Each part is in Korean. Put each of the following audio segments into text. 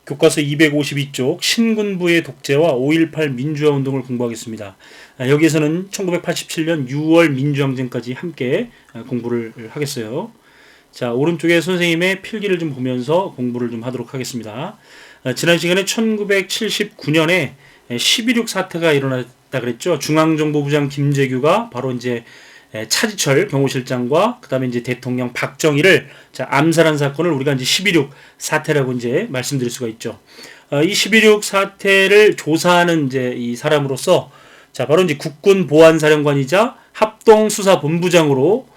교과서 252쪽 신군부의 독재와 5.18 민주화 운동을 공부하겠습니다. 여기에서는 1987년 6월 민주항쟁까지 함께 공부를 하겠어요. 자, 오른쪽에 선생님의 필기를 좀 보면서 공부를 좀 하도록 하겠습니다. 지난 시간에 1979년에 12.6 사태가 일어났다 그랬죠. 중앙정보부장 김재규가 바로 이제 차지철 경호실장과 그다음에 이제 대통령 박정희를 암살한 사건을 우리가 이제 12.6 사태라고 이제 말씀드릴 수가 있죠. 이 12.6 사태를 조사하는 이제 이 사람으로서 바로 이제 국군 보안사령관이자 합동수사본부장으로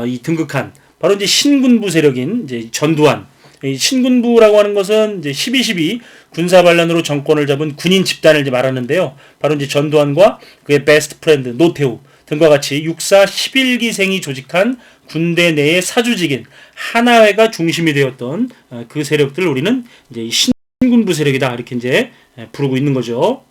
이 등극한 바로 이제 신군부 세력인 이제 전두환. 이 신군부라고 하는 것은 이제 12.12 군사 반란으로 정권을 잡은 군인 집단을 이제 말하는데요. 바로 이제 전두환과 그의 베스트 프렌드 노태우 등과 같이 육사 11기생이 조직한 군대 내의 사조직인 하나회가 중심이 되었던 그 세력들을 우리는 이제 신군부 세력이다 이렇게 이제 부르고 있는 거죠.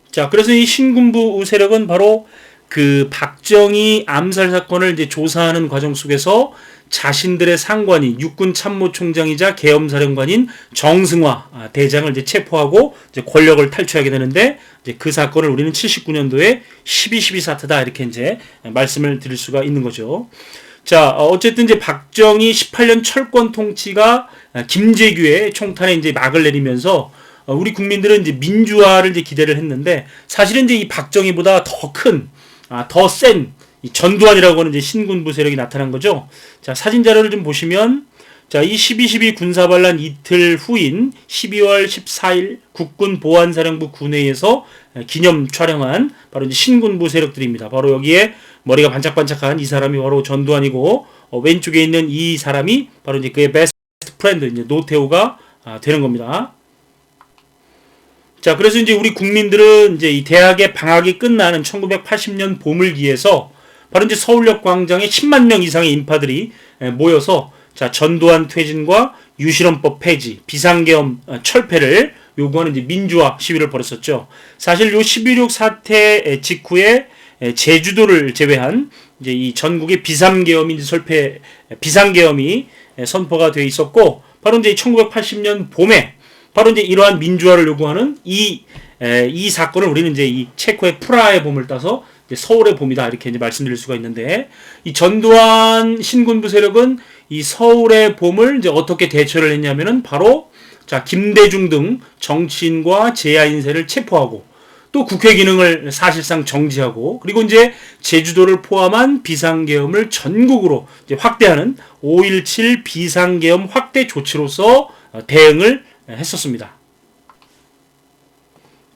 자, 그래서 이 신군부 세력은 바로 그 박정희 암살 사건을 이제 조사하는 과정 속에서 자신들의 상관인 육군 참모총장이자 계엄사령관인 정승화 대장을 이제 체포하고 이제 권력을 탈취하게 되는데 이제 그 사건을 우리는 79년도에 12.12 사태다 이렇게 이제 말씀을 드릴 수가 있는 거죠. 자, 어쨌든 이제 박정희 18년 철권 통치가 김재규의 총탄에 이제 막을 내리면서 우리 국민들은 이제 민주화를 이제 기대를 했는데 사실은 이제 이 박정희보다 더 큰, 더 센 이 전두환이라고 하는 이제 신군부 세력이 나타난 거죠. 자, 사진 자료를 좀 보시면, 자, 이 12.12 군사반란 이틀 후인 12월 14일 국군 보안사령부 군회의에서 기념 촬영한 바로 이제 신군부 세력들입니다. 바로 여기에 머리가 반짝반짝한 이 사람이 바로 전두환이고, 왼쪽에 있는 이 사람이 바로 이제 그의 베스트 프렌드, 이제 노태우가 되는 겁니다. 자, 그래서 이제 우리 국민들은 이제 이 대학의 방학이 끝나는 1980년 봄을기해서 바로 이제 서울역 광장에 10만 명 이상의 인파들이 모여서 전두환 퇴진과 유실헌법 폐지, 비상계엄 철폐를 요구하는 이제 민주화 시위를 벌였었죠. 사실 요 12.6 사태 직후에 제주도를 제외한 이제 이 전국의 비상계엄이 선포가 되어 있었고, 바로 이제 1980년 봄에 바로 이제 이러한 민주화를 요구하는 이 사건을 우리는 이제 이 체코의 프라하의 봄을 따서 서울의 봄이다 이렇게 이제 말씀드릴 수가 있는데, 이 전두환 신군부 세력은 이 서울의 봄을 이제 어떻게 대처를 했냐면은 바로 김대중 등 정치인과 제야 인사를 체포하고 또 국회 기능을 사실상 정지하고, 그리고 이제 제주도를 포함한 비상계엄을 전국으로 이제 확대하는 5.17 비상계엄 확대 조치로서 대응을 했었습니다.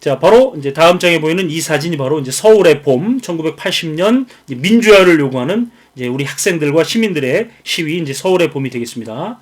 자, 바로 이제 다음 장에 보이는 이 사진이 바로 이제 서울의 봄 1980년 민주화를 요구하는 이제 우리 학생들과 시민들의 시위 이제 서울의 봄이 되겠습니다.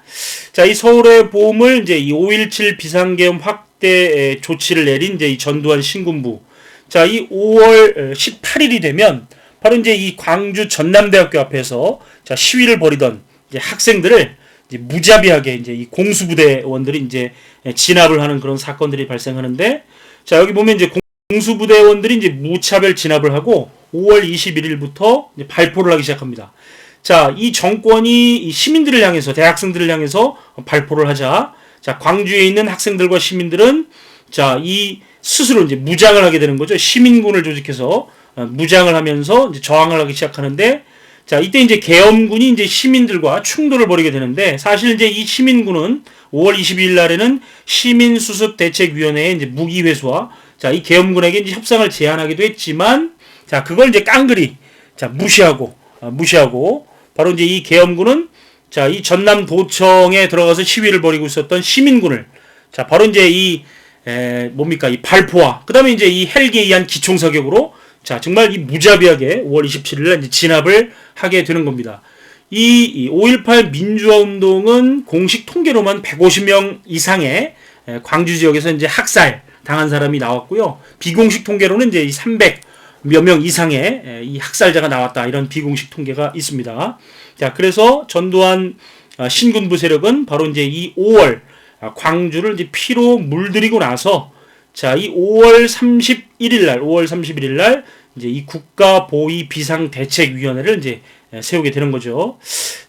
자, 이 서울의 봄을 이제 이 5.17 비상계엄 확대 조치를 내린 이제 이 전두환 신군부. 자, 이 5월 18일이 되면 바로 이제 이 광주 전남대학교 앞에서 시위를 벌이던 이제 학생들을 이제 무자비하게 이제 이 공수부대원들이 이제 진압을 하는 그런 사건들이 발생하는데, 자, 여기 보면 이제 공수부대원들이 이제 무차별 진압을 하고 5월 21일부터 이제 발포를 하기 시작합니다. 자, 이 정권이 이 시민들을 향해서, 대학생들을 향해서 발포를 하자, 자, 광주에 있는 학생들과 시민들은 이 스스로 이제 무장을 하게 되는 거죠. 시민군을 조직해서 무장을 하면서 이제 저항을 하기 시작하는데, 자, 이때 이제 계엄군이 이제 시민들과 충돌을 벌이게 되는데, 사실 이제 이 시민군은 5월 22일 날에는 시민수습대책위원회의 이제 무기회수와 이 계엄군에게 이제 협상을 제안하기도 했지만, 자, 그걸 이제 깡그리 무시하고 바로 이제 이 계엄군은 이 전남도청에 들어가서 시위를 벌이고 있었던 시민군을 바로 이제 이 발포와 그다음에 이제 이 헬기에 의한 기총사격으로 정말 이 무자비하게 5월 27일 날 이제 진압을 하게 되는 겁니다. 이 5.18 민주화 운동은 공식 통계로만 150명 이상의 광주 지역에서 이제 학살 당한 사람이 나왔고요. 비공식 통계로는 이제 300몇 명 이상의 이 학살자가 나왔다 이런 비공식 통계가 있습니다. 자, 그래서 전두환 신군부 세력은 바로 이제 이 5월 광주를 이제 피로 물들이고 나서 이 5월 31일 날 이제 이 국가보위 비상대책위원회를 이제 세우게 되는 거죠.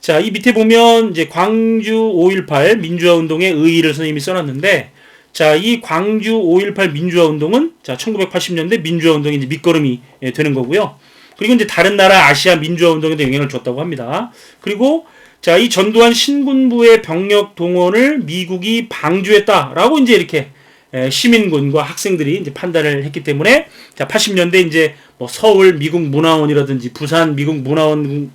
자, 이 밑에 보면 이제 광주 5.18 민주화 운동의 의의를 선생님이 써놨는데, 자, 이 광주 5.18 민주화 운동은 자, 1980년대 민주화 운동이 이제 밑거름이 되는 거고요. 그리고 이제 다른 나라 아시아 민주화 운동에도 영향을 줬다고 합니다. 그리고 자, 이 전두환 신군부의 병력 동원을 미국이 방조했다라고 이제 이렇게 시민군과 학생들이 이제 판단을 했기 때문에 자, 80년대 이제 뭐 서울 미국 문화원이라든지 부산 미국 문화원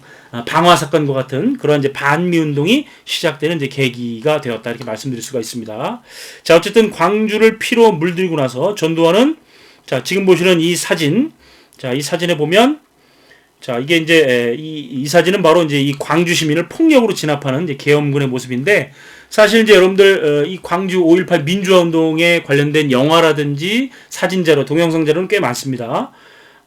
방화 사건과 같은 그런 이제 반미 운동이 시작되는 이제 계기가 되었다 이렇게 말씀드릴 수가 있습니다. 자, 어쨌든 광주를 피로 물들이고 나서 전두환은 자, 지금 보시는 이 사진, 자, 이 사진에 보면 자, 이게 이제 이 사진은 바로 이제 이 광주 시민을 폭력으로 진압하는 이제 계엄군의 모습인데, 사실 이제 여러분들 이 광주 5.18 민주화 운동에 관련된 영화라든지 사진 자료, 동영상 자료는 꽤 많습니다.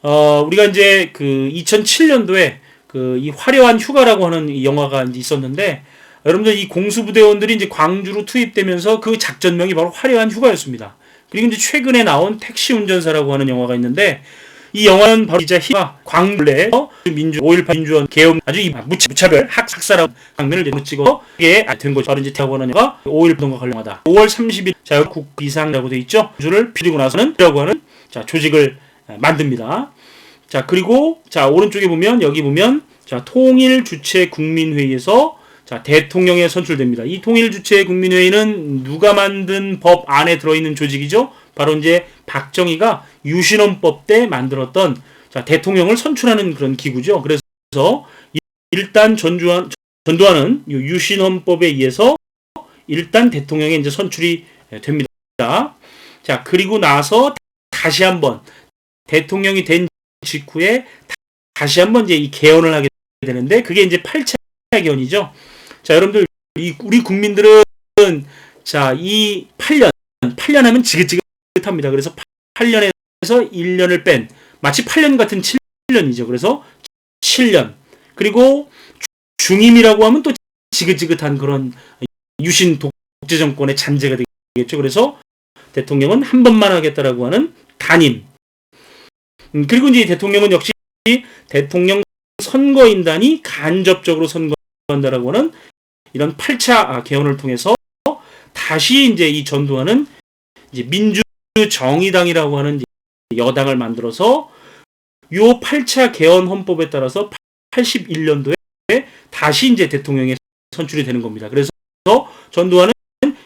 우리가 이제 그 2007년도에 그 이 화려한 휴가라고 하는 이 영화가 이제 있었는데, 여러분들 이 공수부대원들이 이제 광주로 투입되면서 그 작전명이 바로 화려한 휴가였습니다. 그리고 이제 최근에 나온 택시 운전사라고 하는 영화가 있는데, 이 영화는 바로 이제 광주에 5.18 민주화 계엄 아주 이 무차별 학살하고 장면을 이제 찍어 이게 된 거죠. 바로 이제 대학원 영화가 5.18 운동과 관련하다. 5월 30일 자, 국비상이라고 되어 있죠. 주를 피리고 나서는 이라고 하는 자, 조직을 만듭니다. 자, 그리고 자, 오른쪽에 보면 여기 보면 자, 통일 주체 국민회의에서 자, 대통령에 선출됩니다. 이 통일 주체 국민회의는 누가 만든 법 안에 들어 있는 조직이죠? 바로 이제 박정희가 유신헌법 때 만들었던 자, 대통령을 선출하는 그런 기구죠. 그래서 일단 전두환은 유신헌법에 의해서 일단 대통령에 이제 선출이 됩니다. 자, 그리고 나서 다시 한번 대통령이 된 직후에 다시 한번 이제 이 개헌을 하게 되는데, 그게 이제 8차 개헌이죠. 자, 여러분들 우리 국민들은 자, 이 8년 하면 지긋지긋합니다. 그래서 8년에서 1년을 뺀 마치 8년 같은 7년이죠. 그래서 7년. 그리고 중임이라고 하면 또 지긋지긋한 그런 유신 독재 정권의 잔재가 되겠죠. 그래서 대통령은 한 번만 하겠다라고 하는 단임. 그리고 이제 대통령은 역시 대통령 선거인단이 간접적으로 선거한다라고 하는 이런 8차 개헌을 통해서 다시 이제 이 전두환은 이제 민주정의당이라고 하는 여당을 만들어서 요 8차 개헌 헌법에 따라서 81년도에 다시 이제 대통령에 선출이 되는 겁니다. 그래서 전두환은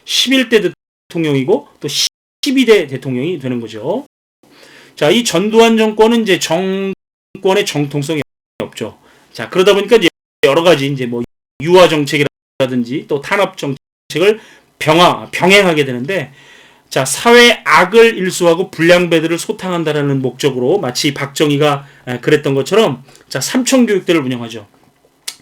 11대 대통령이고 또 12대 대통령이 되는 거죠. 자, 이 전두환 정권은 이제 정권의 정통성이 없죠. 자, 그러다 보니까 이제 여러 가지 이제 뭐 유화 정책이라든지 또 탄압 정책을 병행하게 되는데, 자, 사회 악을 일소하고 불량배들을 소탕한다라는 목적으로 마치 박정희가 그랬던 것처럼 자, 삼청교육대를 운영하죠.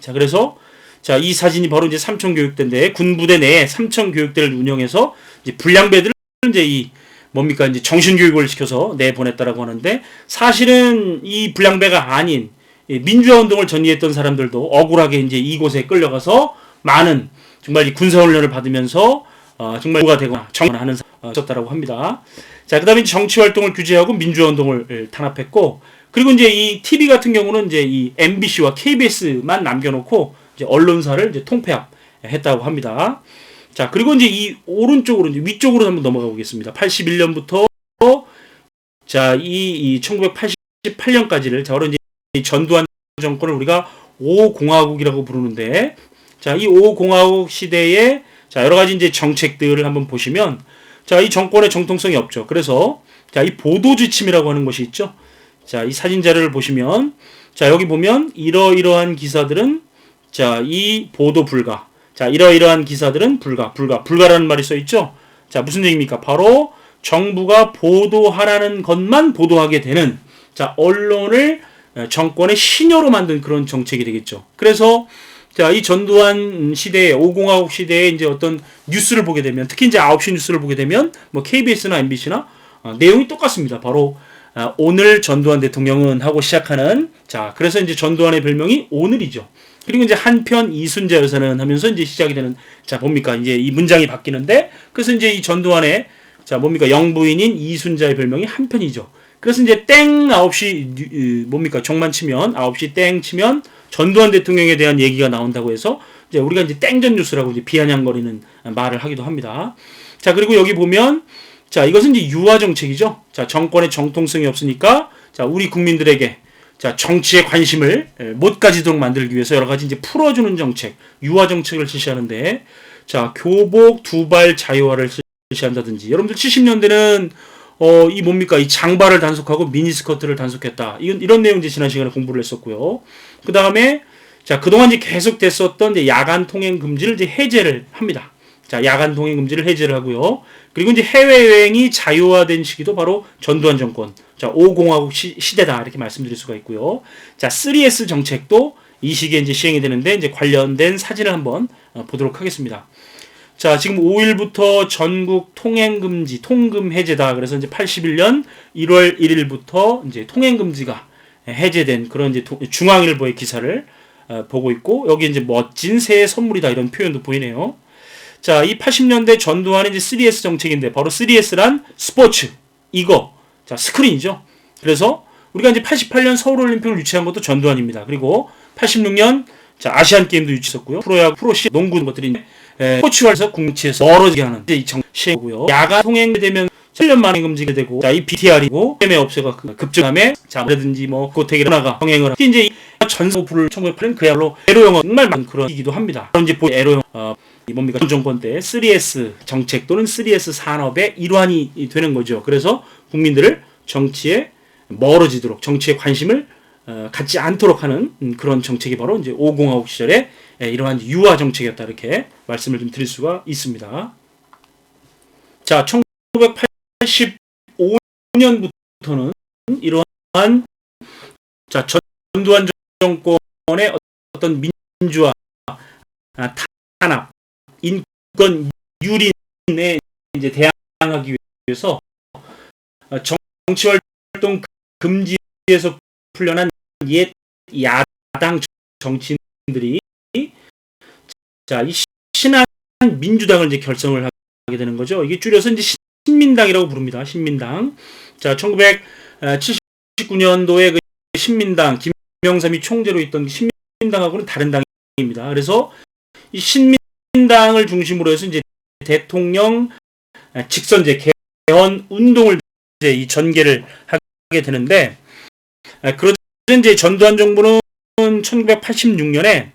자, 그래서 자, 이 사진이 바로 이제 삼청교육대인데, 군부대 내에 삼청교육대를 운영해서 이제 불량배들을 이제 이 뭡니까 이제 정신교육을 시켜서 내보냈다라고 하는데, 사실은 이 불량배가 아닌 민주화 운동을 전이했던 사람들도 억울하게 이제 이곳에 끌려가서 많은 정말 이 군사훈련을 받으면서 정말 부가 되거나 정하는 사람이 있었다라고 합니다. 자, 그다음에 정치 활동을 규제하고 민주화 운동을 탄압했고, 그리고 이제 이 TV 같은 경우는 이제 이 MBC와 KBS만 남겨놓고 이제 언론사를 이제 통폐합했다고 합니다. 자, 그리고 이제 이 오른쪽으로 이제 위쪽으로 한번 넘어가 보겠습니다. 81년부터 자, 이 1988년까지를 자, 바로 이제 전두환 정권을 우리가 5공화국이라고 부르는데, 자, 이 5공화국 시대에 자, 여러 가지 이제 정책들을 한번 보시면 자, 이 정권의 정통성이 없죠. 그래서 자, 이 보도 지침이라고 하는 것이 있죠. 자, 이 사진 자료를 보시면 자, 여기 보면 이러이러한 기사들은 자, 이 보도 불가. 자, 이러이러한 기사들은 불가라는 말이 써 있죠. 자, 무슨 얘기입니까? 바로 정부가 보도하라는 것만 보도하게 되는 자, 언론을 정권의 신여로 만든 그런 정책이 되겠죠. 그래서 자, 이 전두환 시대에 5공화국 시대에 이제 어떤 뉴스를 보게 되면, 특히 이제 9시 뉴스를 보게 되면 뭐 KBS나 MBC나 내용이 똑같습니다. 바로 오늘 전두환 대통령은 하고 시작하는, 자, 그래서 이제 전두환의 별명이 오늘이죠. 그리고 이제 한편 이순자 여사는 하면서 이제 시작이 되는, 자, 뭡니까 이제 이 문장이 바뀌는데, 그래서 이제 이 전두환의 자, 뭡니까 영부인인 이순자의 별명이 한편이죠. 그래서 이제 땡 9시 뭡니까 정만 치면 9시 땡 치면 전두환 대통령에 대한 얘기가 나온다고 해서 이제 우리가 이제 땡전 뉴스라고 이제 비아냥거리는 말을 하기도 합니다. 자, 그리고 여기 보면 자, 이것은 이제 유화 정책이죠. 자, 정권의 정통성이 없으니까 자, 우리 국민들에게 자, 정치에 관심을 못 가지도록 만들기 위해서 여러 가지 이제 풀어주는 정책, 유화 정책을 실시하는데, 자, 교복 두발 자유화를 실시한다든지, 여러분들 70년대는 이 뭡니까? 이 장발을 단속하고 미니스커트를 단속했다. 이런 내용 이제 지난 시간에 공부를 했었고요. 그 다음에 자, 그동안 이제 계속 됐었던 이제 야간 통행 금지를 이제 해제를 합니다. 자, 야간 통행 금지를 해제를 하고요. 그리고 이제 해외 여행이 자유화된 시기도 바로 전두환 정권, 자, 5공화국 시대다 이렇게 말씀드릴 수가 있고요. 자, 3S 정책도 이 시기에 이제 시행이 되는데 이제 관련된 사진을 한번 보도록 하겠습니다. 자, 지금 5일부터 전국 통행 금지, 통금 해제다. 그래서 이제 81년 1월 1일부터 이제 통행 금지가 해제된 그런 이제 중앙일보의 기사를 보고 있고, 여기 이제 멋진 새해 선물이다 이런 표현도 보이네요. 자, 이 80년대 전두환의 이제 3S 정책인데, 바로 3S란 스포츠, 이거, 자, 스크린이죠. 그래서 우리가 이제 88년 서울올림픽을 유치한 것도 전두환입니다. 그리고 86년 자, 아시안 게임도 유치했었고요. 프로야구, 프로시, 농구 이런 것들이 스포츠화에서 국치에서 멀어지게 하는 이 정책이고요. 야간 통행되면 7년 만에 금지가 되고, 자, 이 BTR이고, 해외 업체가 급증함에, 자, 뭐라든지 뭐, 고택이 나가 병행을 하고, 이제 전소부를 1908년 그야말로 에로영어 정말 많은 그런 이기도 합니다. 그런 이제 에로영, 이 뭡니까? 전 정권 때 3S 정책 또는 3S 산업의 일환이 되는 거죠. 그래서 국민들을 정치에 멀어지도록, 정치에 관심을 갖지 않도록 하는 그런 정책이 바로 이제 5공화국 시절에 이러한 유화 정책이었다 이렇게 말씀을 좀 드릴 수가 있습니다. 자, 1985년부터는 이러한 자, 전두환 정권의 어떤 민주화, 탄압, 인권 유린에 이제 대항하기 위해서 정치 활동 금지에서 풀려난 옛 야당 정치인들이 자, 이 신한 민주당을 이제 결성을 하게 되는 거죠. 이게 줄여서 이제 신민당이라고 부릅니다. 신민당. 자, 1979년도에 그 신민당, 김영삼이 총재로 있던 신민당하고는 다른 당입니다. 그래서 이 신민당을 중심으로 해서 이제 대통령 직선제 개헌 운동을 이제 이 전개를 하게 되는데, 그러자 이제 전두환 정부는 1986년에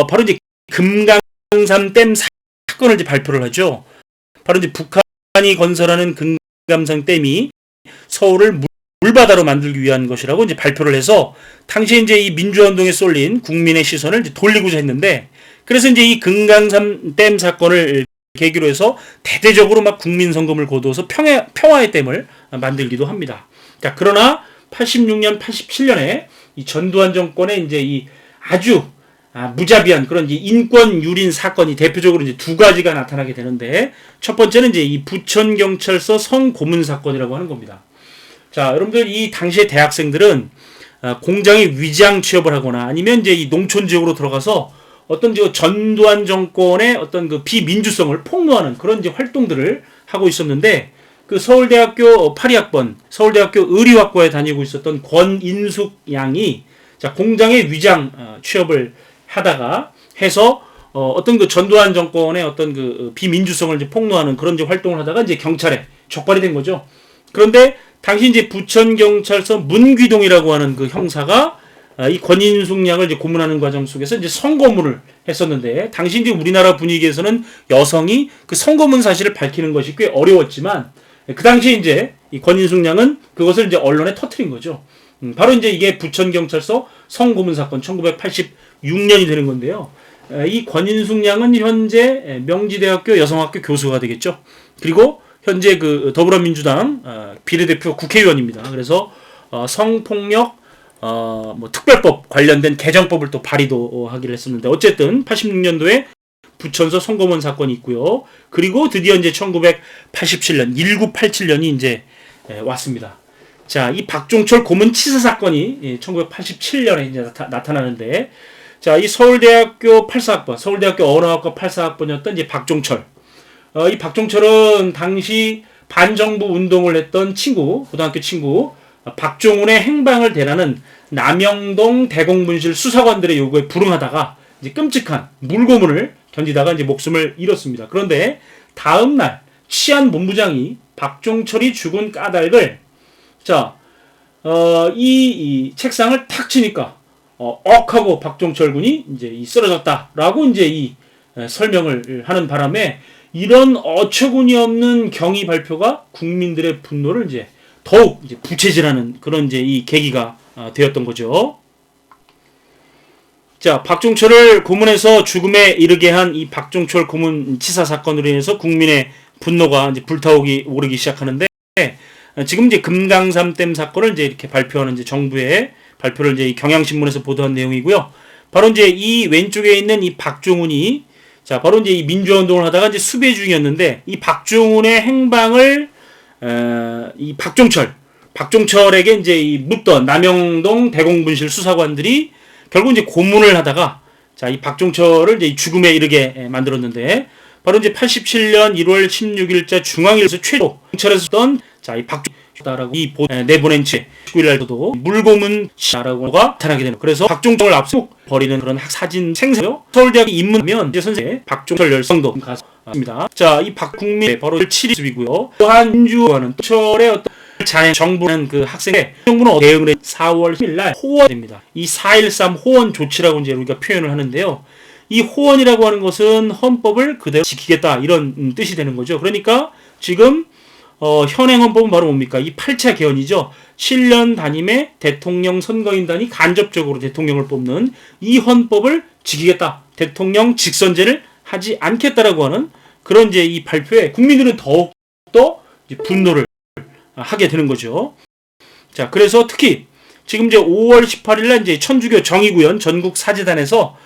바로 이제 금강산 댐 사건을 이제 발표를 하죠. 바로 이제 북한이 건설하는 금강산 댐이 서울을 물바다로 만들기 위한 것이라고 이제 발표를 해서 당시에 이제 이 민주화 운동에 쏠린 국민의 시선을 이제 돌리고자 했는데, 그래서 이제 이 금강산 댐 사건을 계기로 해서 대대적으로 막 국민 성금을 거두어서 평화의 댐을 만들기도 합니다. 자, 그러나 86년, 87년에 이 전두환 정권의 이제 이 아주 무자비한 그런 이제 인권 유린 사건이 대표적으로 이제 두 가지가 나타나게 되는데, 첫 번째는 이제 이 부천경찰서 성고문 사건이라고 하는 겁니다. 자, 여러분들 이 당시의 대학생들은 공장에 위장 취업을 하거나 아니면 이제 이 농촌 지역으로 들어가서 어떤 저 전두환 정권의 어떤 그 비민주성을 폭로하는 그런 이제 활동들을 하고 있었는데, 그 서울대학교 82학번, 서울대학교 의리학과에 다니고 있었던 권인숙 양이 자, 공장에 위장 취업을 하다가 해서 어떤 그 전두환 정권의 어떤 그 비민주성을 이제 폭로하는 그런 이제 활동을 하다가 이제 경찰에 적발이 된 거죠. 그런데 당시 이제 부천경찰서 문귀동이라고 하는 그 형사가 이 권인숙 양을 이제 고문하는 과정 속에서 이제 성고문을 했었는데, 당시 이제 우리나라 분위기에서는 여성이 그 성고문 사실을 밝히는 것이 꽤 어려웠지만, 그 당시에 이제 이 권인숙 양은 그것을 이제 언론에 터뜨린 거죠. 바로 이제 이게 부천경찰서 성고문 사건 1986년이 되는 건데요. 이 권인숙 양은 현재 명지대학교 여성학교 교수가 되겠죠. 그리고 현재 그 더불어민주당 비례대표 국회의원입니다. 그래서 성폭력 뭐 특별법 관련된 개정법을 또 발의도 하기로 했었는데, 어쨌든 86년도에 부천서 성고문 사건이 있고요. 그리고 드디어 이제 1987년 1987년이 이제 왔습니다. 자, 이 박종철 고문 치사 사건이 1987년에 이제 나타나는데, 자, 이 서울대학교 84학번, 서울대학교 언어학과 84학번이었던 이제 박종철. 이 박종철은 당시 반정부 운동을 했던 친구, 고등학교 친구 박종훈의 행방을 대라는 남영동 대공분실 수사관들의 요구에 불응하다가 이제 끔찍한 물고문을 견디다가 이제 목숨을 잃었습니다. 그런데 다음 날 치안본부장이 박종철이 죽은 까닭을 이 책상을 탁 치니까 하고 박종철 군이 이제 쓰러졌다라고 이제 이 설명을 하는 바람에 이런 어처구니 없는 경위 발표가 국민들의 분노를 이제 더욱 이제 부채질하는 그런 이제 이 계기가 되었던 거죠. 자, 박종철을 고문해서 죽음에 이르게 한 이 박종철 고문 치사 사건으로 인해서 국민의 분노가 이제 오르기 시작하는데, 지금 이제 금강산댐 사건을 이제 이렇게 발표하는 이제 정부의 발표를 이제 경향신문에서 보도한 내용이고요. 바로 이제 이 왼쪽에 있는 이 박종훈이 바로 이제 이 민주화 운동을 하다가 이제 수배 중이었는데, 이 박종훈의 행방을 이 박종철에게 이제 이 묻던 남영동 대공분실 수사관들이 결국 이제 고문을 하다가 이 박종철을 이제 죽음에 이르게 만들었는데, 바로 이제 87년 1월 16일자 중앙일보에서 최초 경찰에서 썼던 이 박종철라고 내보낸 채 19일날도 물고문이라고가 나타나게 되는. 그래서 박종철을 앞서 버리는 그런 사진 생생요. 서울대학 입문하면 이제 선생 박종철 열성도 가습니다. 이 박국민 바로 7위고요. 또한 민주화는 철의 어떤 자행 정부는 그 학생의 정부는 대응을 4월 10일날 호원됩니다. 이 4.13 호원 조치라고 이제 우리가 표현을 하는데요. 이 호원이라고 하는 것은 헌법을 그대로 지키겠다 이런 뜻이 되는 거죠. 그러니까 지금 현행 헌법은 바로 뭡니까? 이 8차 개헌이죠. 7년 단임의 대통령 선거인단이 간접적으로 대통령을 뽑는 이 헌법을 지키겠다. 대통령 직선제를 하지 않겠다라고 하는 그런 이제 이 발표에 국민들은 더욱더 분노를 하게 되는 거죠. 자, 그래서 특히 지금 이제 5월 18일날 이제 천주교 정의구현 전국 사재단에서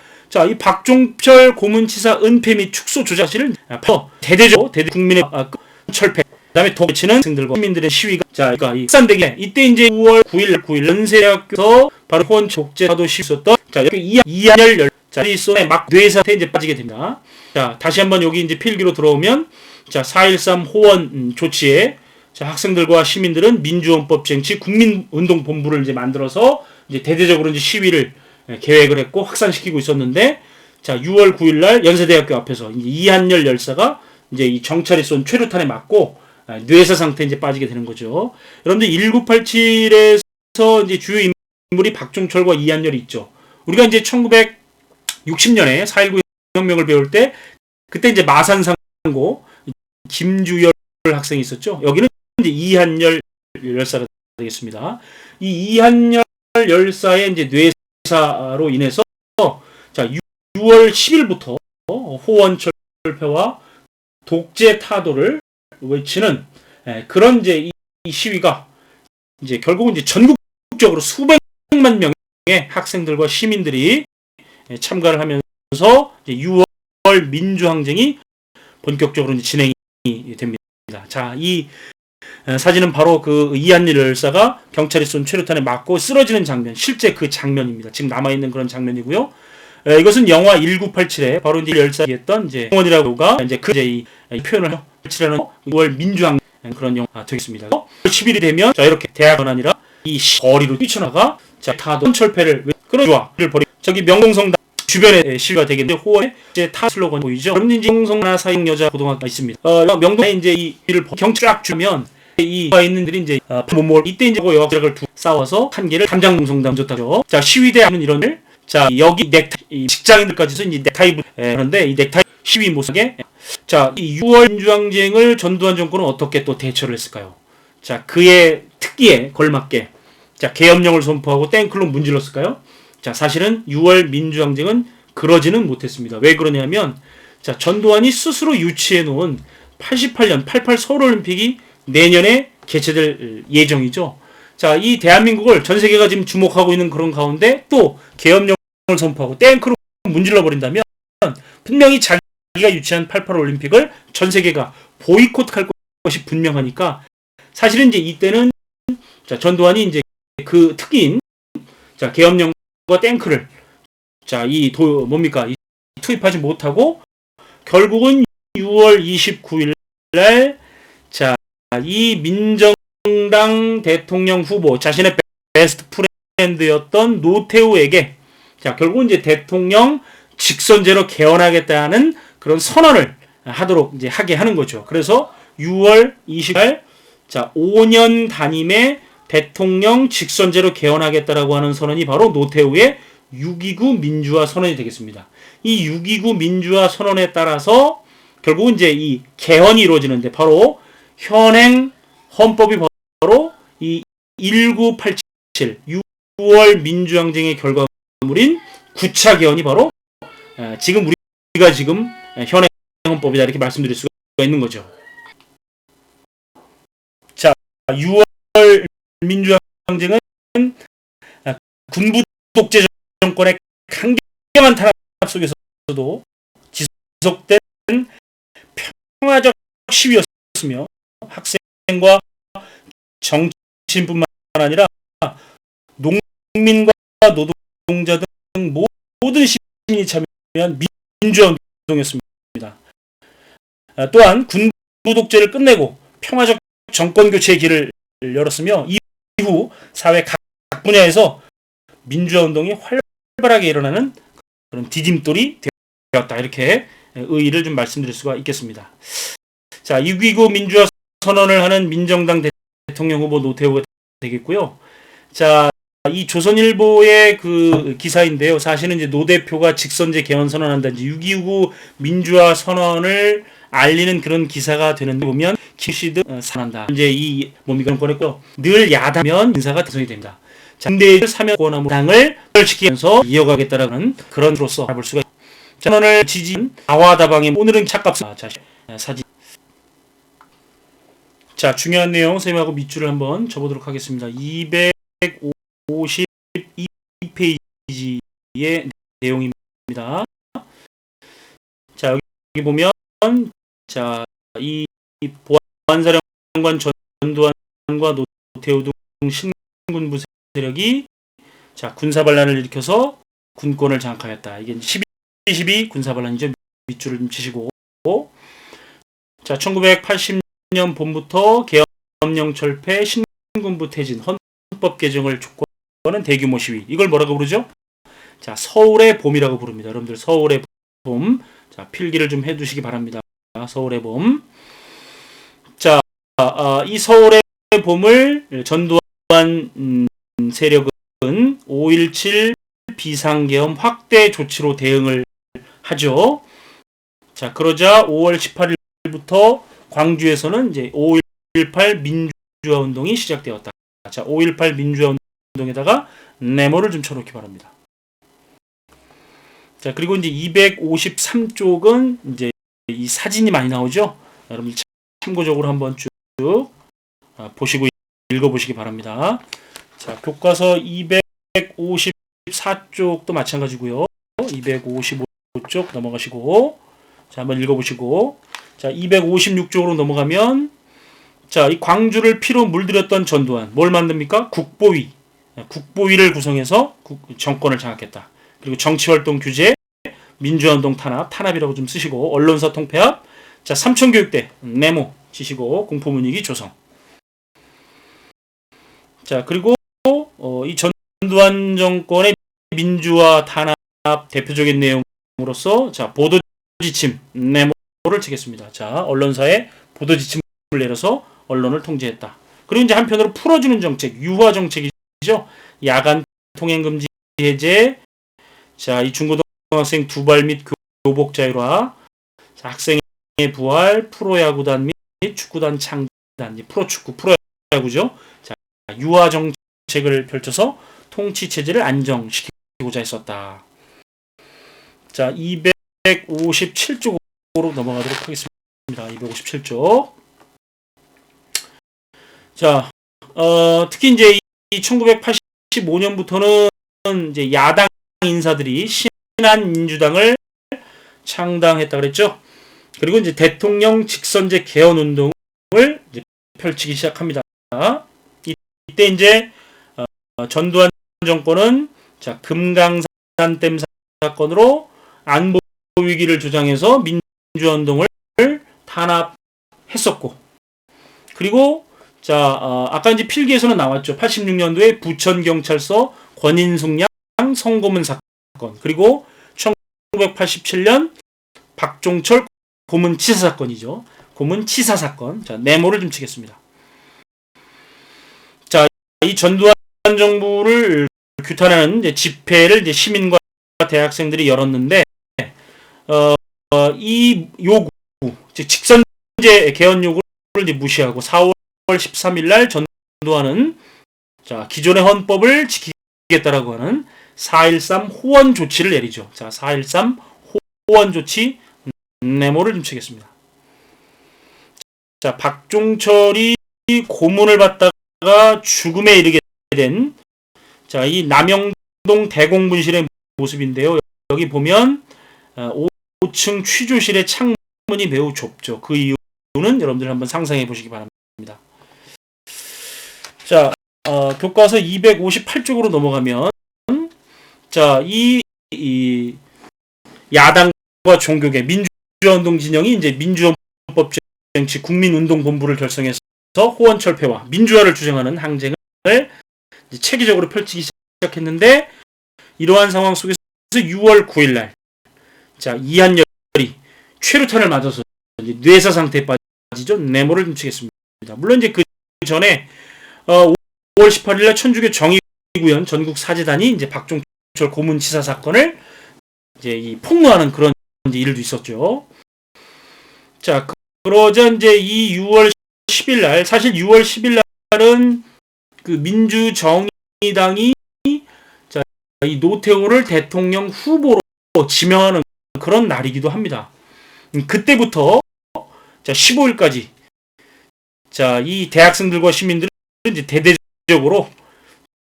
이 박종철 고문치사 은폐 및 축소 조작 사실을 대대적으로 국민의 철폐, 그다음에 독재치는 학생들과 시민들의 시위가 그러니까 확산되게 이때 이제 5월 9일 연세대학교에서 바로 호원 독재사도 시위했었던 이한열 열사의 막 뇌사태에 이제 빠지게 됩니다. 자, 다시 한번 여기 이제 필기로 들어오면 4.13 호원 조치에 학생들과 시민들은 민주헌법 쟁취 국민운동본부를 이제 만들어서 이제 대대적으로 이제 시위를 계획을 했고 확산시키고 있었는데, 6월 9일날 연세대학교 앞에서 이제 이한열 열사가 이제 이 정찰이 쏜 최루탄에 맞고 뇌사 상태에 이제 빠지게 되는 거죠. 여러분들 1987에서 이제 주요 인물이 박종철과 이한열이 있죠. 우리가 이제 1960년에 4.19 혁명을 배울 때 그때 이제 마산상고 김주열 학생이 있었죠. 여기는 이제 이한열 열사가 되겠습니다. 이 이한열 열사의 이제 뇌사로 인해서 6월 10일부터 호원 철폐와 독재 타도를 외치는 그런 이제 이 시위가 이제 결국은 이제 전국적으로 수백만 명의 학생들과 시민들이 참가를 하면서 이제 6월 민주항쟁이 본격적으로 이제 진행이 됩니다. 자, 이 사진은 바로 그 이한열 열사가 경찰이 쏜 최루탄에 맞고 쓰러지는 장면, 실제 그 장면입니다. 지금 남아있는 그런 장면이고요. 이것은 영화 1987에 바로 이제 열사가 했던 이제 홍원이라고가 이제 이 표현을 87라는 6월 민주항 그런 영화 되겠습니다. 10일이 되면 이렇게 대학은 아니라 이 거리로 뛰쳐나가 타도 철폐를 그런 주화를 버리 명동성당 주변에 시위가 되겠는데 호원에 이제 타 슬로건 보이죠. 그럼 이제 명동성나 사형 여자 고등학교가 있습니다. 명동에 이제 이 일을 경찰 쫙 주면 이가 있는들이 이제 이때 이제 여학생을 싸워서 한 개를 담장동성당 줬다죠. 시위대하는 이런 일. 여기 넥타이 직장인들까지서 이제 넥타이 하는데 이 넥타이 시위 모습에 이 6월 민주항쟁을 전두환 정권은 어떻게 또 대처를 했을까요? 그의 특기에 걸맞게 계엄령을 선포하고 땡클로 문질렀을까요? 사실은 6월 민주항쟁은 그러지는 못했습니다. 왜 그러냐면 전두환이 스스로 유치해 놓은 88년 88 서울올림픽이 내년에 개최될 예정이죠. 이 대한민국을 전 세계가 지금 주목하고 있는 그런 가운데 또 계엄령을 선포하고 땡크로 문질러 버린다면 분명히 자기가 유치한 88 올림픽을 전 세계가 보이콧할 것이 분명하니까, 사실은 이제 이때는 전두환이 이제 그 특기인 계엄령과 땡크를 투입하지 못하고 결국은 6월 29일 날 이 민정당 대통령 후보 자신의 베스트 랜드였던 노태우에게 자, 결국 이제 대통령 직선제로 개헌하겠다는 그런 선언을 하도록 이제 하게 하는 거죠. 그래서 6월 20일 자, 5년 단임의 대통령 직선제로 개헌하겠다라고 하는 선언이 바로 노태우의 6.29 민주화 선언이 되겠습니다. 이 6.29 민주화 선언에 따라서 결국은 이제 이 개헌이 이루어지는데 바로 현행 헌법이 바로 이 1987 6월 민주항쟁의 결과물인 9차 개헌이 바로 지금 우리가 지금 현행 헌법이다 이렇게 말씀드릴 수가 있는 거죠. 자, 6월 민주항쟁은 군부 독재 정권의 강경한 탄압 속에서도 지속된 평화적 시위였으며 학생과 정치인뿐만 아니라 농민과 노동자 등 모든 시민이 참여한 민주화 운동이었습니다. 또한 군부 독재를 끝내고 평화적 정권 교체의 길을 열었으며 이후 사회 각 분야에서 민주화 운동이 활발하게 일어나는 그런 디딤돌이 되었다. 이렇게 의의를 좀 말씀드릴 수가 있겠습니다. 자, 6.29 민주화 선언을 하는 민정당 대통령 후보 노태우가 되겠고요. 자, 이 조선일보의 그 기사인데요. 사실은 이제 노 대표가 직선제 개헌 선언한다든지 6.29 민주화 선언을 알리는 그런 기사가 되는데 보면 김씨드 선언한다. 이제 이 몸이 권했고요. 늘 야당면 인사가 대선이 됩니다. 자, 근대 사면권함 당을 시키면서 이어가겠다라는 그런 으로서 볼 수가 있습니다. 선언을 지지한 아와다방의 오늘은 착값 사진. 자, 중요한 내용 선생님하고 밑줄을 한번 접어보도록 하겠습니다. 252페이지의 내용입니다. 자, 여기 보면 자, 이 보안사령관 전두환과 노태우 등 신군부 세력이 자, 군사반란을 일으켜서 군권을 장악하였다. 이게 12.12 군사반란이죠. 밑줄을 좀 치시고 자, 1980년 봄부터 계엄령 철폐, 신군부 퇴진, 헌법 개정을 촉구하는 대규모 시위. 이걸 뭐라고 부르죠? 자, 서울의 봄이라고 부릅니다. 여러분들 서울의 봄. 자, 필기를 좀 해두시기 바랍니다. 서울의 봄. 자, 이 서울의 봄을 전두환 세력은 5.17 비상계엄 확대 조치로 대응을 하죠. 자, 그러자 5월 18일부터 광주에서는 이제 5.18 민주화 운동이 시작되었다. 자, 5.18 민주화 운동에다가 네모를 좀 쳐놓기 바랍니다. 자, 그리고 이제 253쪽은 이제 이 사진이 많이 나오죠. 여러분들 참고적으로 한번 쭉 보시고 읽어보시기 바랍니다. 자, 교과서 254쪽도 마찬가지고요. 255쪽 넘어가시고 자, 한번 읽어보시고 자, 256쪽으로 넘어가면 자, 이 광주를 피로 물들였던 전두환 뭘 만듭니까? 국보위. 국보위를 구성해서 정권을 장악했다. 그리고 정치활동 규제, 민주화운동 탄압이라고 좀 쓰시고 언론사 통폐합, 자, 삼천교육대 네모 치시고 공포분위기 조성. 자, 그리고 이 전두환 정권의 민주화 탄압 대표적인 내용으로서 자, 보도지침 네모를 치겠습니다. 자, 언론사에 보도지침을 내려서 언론을 통제했다. 그리고 이제 한편으로 풀어주는 정책, 유화 정책이죠. 야간 통행금지 해제, 자, 이 중고등학생 두발 및 교복 자율화, 자, 학생의 부활, 프로야구단 및 축구단 창단, 프로축구, 프로야구죠. 자, 유화 정책을 펼쳐서 통치 체제를 안정시키고자 했었다. 자, 257쪽으로 넘어가도록 하겠습니다. 257쪽. 자, 특히 이제 이 1985년부터는 이제 야당 인사들이 신한민주당을 창당했다 그랬죠. 그리고 이제 대통령 직선제 개헌 운동을 이제 펼치기 시작합니다. 이때 이제 전두환 정권은 자, 금강산댐 사건으로 안보 위기를 조장해서 민주화 운동을 탄압했었고, 그리고 자, 아까 이제 필기에서는 나왔죠. 86년도에 부천경찰서 권인숙 양 성고문 사건, 그리고 1987년 박종철 고문치사 사건이죠. 고문치사 사건. 자, 네모를 좀 치겠습니다. 자, 이 전두환 정부를 규탄하는 이제 집회를 이제 시민과 대학생들이 열었는데, 이 요구, 즉 직선제 개헌 요구를 이제 무시하고 4월 13일 날 전두환은 자, 기존의 헌법을 지키겠다라고 하는 4.13 호원 조치를 내리죠. 자, 4.13 호원 조치 네모를 좀 치겠습니다. 자, 박종철이 고문을 받다가 죽음에 이르게 된 자, 이 남영동 대공분실의 모습인데요. 여기 보면 5층 취조실의 창문이 매우 좁죠. 그 이유는 여러분들 한번 상상해 보시기 바랍니다. 자, 교과서 258쪽으로 넘어가면 자, 이 야당과 종교계 민주화운동 진영이 이제 민주헌법 정치 국민운동본부를 결성해서 호원철폐와 민주화를 주장하는 항쟁을 체계적으로 펼치기 시작했는데, 이러한 상황 속에서 6월 9일 날 자, 이한열이 최루탄을 맞아서 이제 뇌사 상태에 빠지죠. 네모를 좀 치겠습니다. 물론 이제 그 전에 5월 18일 날 천주교 정의구현 전국 사재단이 이제 박종철 고문치사 사건을 이제 이 폭로하는 그런 이제 일도 있었죠. 자, 그러자 이제 이 6월 10일 날, 사실 6월 10일 날은 그 민주정의당이 자, 이 노태우를 대통령 후보로 지명하는 그런 날이기도 합니다. 그때부터 자, 15일까지 자, 이 대학생들과 시민들은 이제 대대적으로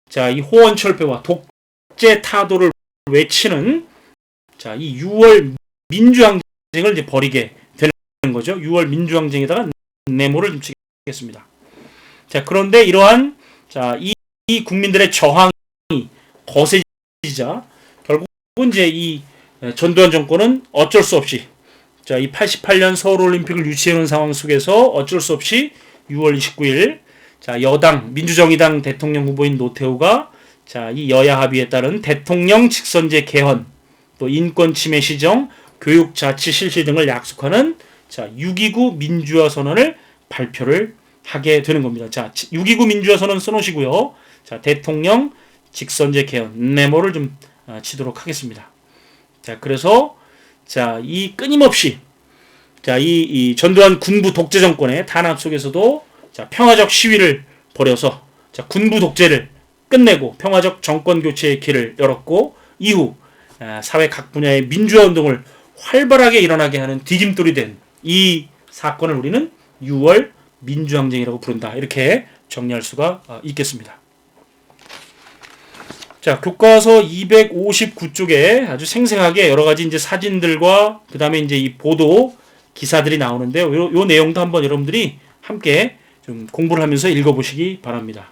자, 이 호원철폐와 독재 타도를 외치는 자, 이 6월 민주항쟁을 이제 벌이게 되는 거죠. 6월 민주항쟁에다가 네모를 좀 치겠습니다. 자, 그런데 이러한 자, 이 국민들의 저항이 거세지자 결국은 이제 이 전두환 정권은 어쩔 수 없이 자, 이 88년 서울올림픽을 유치해놓은 상황 속에서 어쩔 수 없이 6월 29일 자, 여당 민주정의당 대통령 후보인 노태우가 자, 이 여야 합의에 따른 대통령 직선제 개헌, 또 인권 침해 시정, 교육 자치 실시 등을 약속하는 자, 6.29 민주화 선언을 발표를 하게 되는 겁니다. 자, 6.29 민주화 선언 써놓으시고요. 자, 대통령 직선제 개헌 네모를 좀 치도록 하겠습니다. 자, 그래서 자, 이 끊임없이 자, 이 전두환 군부 독재 정권의 탄압 속에서도 자, 평화적 시위를 벌여서 자, 군부 독재를 끝내고 평화적 정권 교체의 길을 열었고, 이후 사회 각 분야의 민주화 운동을 활발하게 일어나게 하는 디딤돌이 된 이 사건을 우리는 6월 민주항쟁이라고 부른다. 이렇게 정리할 수가 있겠습니다. 자, 교과서 259쪽에 아주 생생하게 여러 가지 이제 사진들과 그 다음에 이제 이 보도 기사들이 나오는데요. 요 내용도 한번 여러분들이 함께 좀 공부를 하면서 읽어보시기 바랍니다.